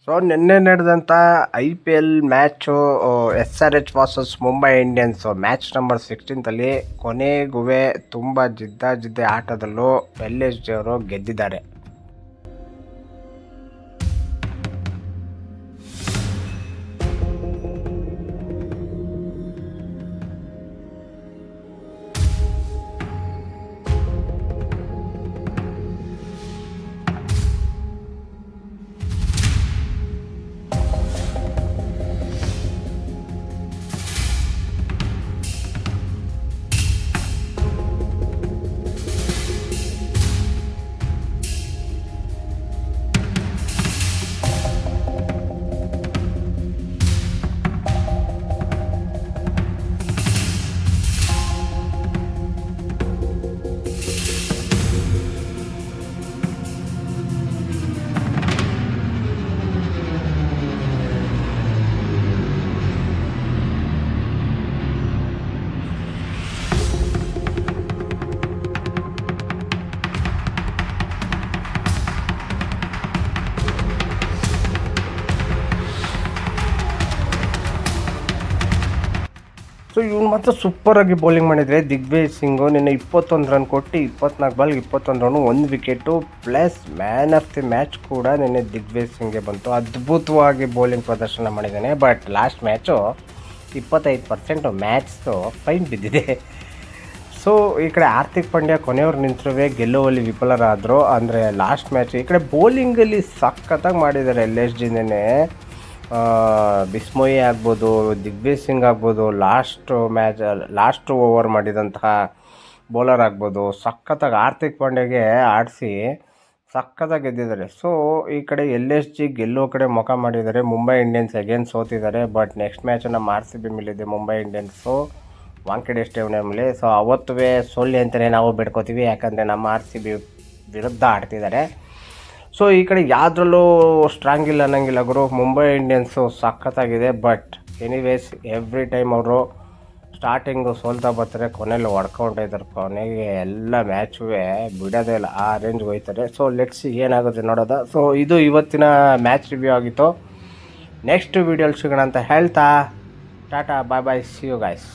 So ನಿನ್ನೆ ನಡೆದಂಥ IPL match SRH versus Mumbai Indians match number 16 ಕೊನೆಗುವೆ ತುಂಬ ಜಿದ್ದೆ ಆಟದಲ್ಲೂ LSG ಅವರು ಗೆದ್ದಿದ್ದಾರೆ. ಸೊ ಇವ್ನು ಮಾತ್ರ ಸೂಪರಾಗಿ ಬೌಲಿಂಗ್ ಮಾಡಿದರೆ. ದಿಗ್ವಿಜಯ್ ಸಿಂಗು ನಿನ್ನೆ 21 ರನ್ ಕೊಟ್ಟು 24 ಬಾಲ್ಗೆ 21 run, 1 wicket plus man of the match ಕೂಡ ನಿನ್ನೆ ದಿಗ್ವಿಜಯ್ ಸಿಂಗ್ಗೆ ಬಂತು. ಅದ್ಭುತವಾಗಿ ಬೌಲಿಂಗ್ ಪ್ರದರ್ಶನ ಮಾಡಿದ್ದಾನೆ. ಬಟ್ ಲಾಸ್ಟ್ ಮ್ಯಾಚು 25% ಮ್ಯಾಚ್ಸು ಫೈನ್ ಬಿದ್ದಿದೆ. ಸೊ ಈ ಕಡೆ ಹಾರ್ದಿಕ್ ಪಾಂಡ್ಯ ಕೊನೆಯವ್ರು ನಿಂತರೂ ಗೆಲ್ಲುವಲ್ಲಿ ವಿಫಲರಾದರು. ಅಂದರೆ ಲಾಸ್ಟ್ ಮ್ಯಾಚ್ ಈ ಕಡೆ ಬೌಲಿಂಗಲ್ಲಿ ಸಖತ್ತಾಗಿ ಮಾಡಿದ್ದಾರೆ LSG. ನೆನ್ನೆ ಬಿಸ್ಮೋಯಿ ಆಗ್ಬೋದು, ದಿಗ್ವಿಜಯ್ ಸಿಂಗ್ ಆಗ್ಬೋದು, ಲಾಸ್ಟ್ ಓವರ್ ಮಾಡಿದಂತಹ ಬೌಲರ್ ಆಗ್ಬೋದು, ಸಖತ್ತಾಗಿ ಹಾರ್ದಿಕ್ ಪಾಂಡ್ಯಗೆ ಆಡಿಸಿ ಸಖತ್ತಾಗಿ ಗೆದ್ದಿದ್ದಾರೆ. ಸೊ ಈ ಕಡೆ LSG ಗೆಲ್ಲೋ ಕಡೆ ಮುಖ ಮಾಡಿದ್ದಾರೆ. ಮುಂಬೈ ಇಂಡಿಯನ್ಸ್ ಅಗೇನ್ ಸೋತಿದ್ದಾರೆ. ಬಟ್ ನೆಕ್ಸ್ಟ್ ಮ್ಯಾಚ್ ನಮ್ಮ RCB ಮೇಲಿದೆ ಮುಂಬೈ ಇಂಡಿಯನ್ಸು ವಾಂಖೆಡೆ ಸ್ಟೇಡಿಯಂನಲ್ಲಿ. ಸೊ ಅವತ್ತುವೇ ಸೋಲಿ ಅಂತಲೇ ನಾವು ಬಿಡ್ಕೋತೀವಿ, ಯಾಕಂದರೆ ನಮ್ಮ RCB ವಿರುದ್ಧ ಆಡ್ತಿದ್ದಾರೆ. ಸೊ ಈ ಕಡೆ ಯಾವುದ್ರಲ್ಲೂ ಸ್ಟ್ರಾಂಗ್ ಇಲ್ಲ ಅನ್ನಂಗಿಲ್ಲ ಗುರು. ಮುಂಬೈ ಇಂಡಿಯನ್ಸು ಸಖತ್ತಾಗಿದೆ. ಬಟ್ ಎನಿವೇಸ್ ಎವ್ರಿ ಟೈಮ್ ಅವರು ಸ್ಟಾರ್ಟಿಂಗು ಸೋಲ್ತಾ ಬರ್ತಾರೆ, ಕೊನೆಯಲ್ಲಿ ಹೊಡ್ಕೊಂಡು ಇದ್ದಾರೆ. ಕೊನೆಗೆ ಎಲ್ಲ ಮ್ಯಾಚು ಬಿಡೋದೇ ಇಲ್ಲ, ಆ ರೇಂಜ್ಗೆ ಹೋಗ್ತಾರೆ. ಸೊ ಲೆಟ್ಸ್ ಏನಾಗುತ್ತೆ ನೋಡೋದ. ಸೊ ಇದು ಇವತ್ತಿನ ಮ್ಯಾಚ್ ರಿವ್ಯೂ ಆಗಿತ್ತು. ನೆಕ್ಸ್ಟ್ ವೀಡಿಯೋಲಿ ಸಿಗೋಣ ಅಂತ ಹೇಳ್ತಾ ಟಾಟಾ ಬಾಯ್ ಬಾಯ್, ಸಿ ಯು ಗೈಸ್.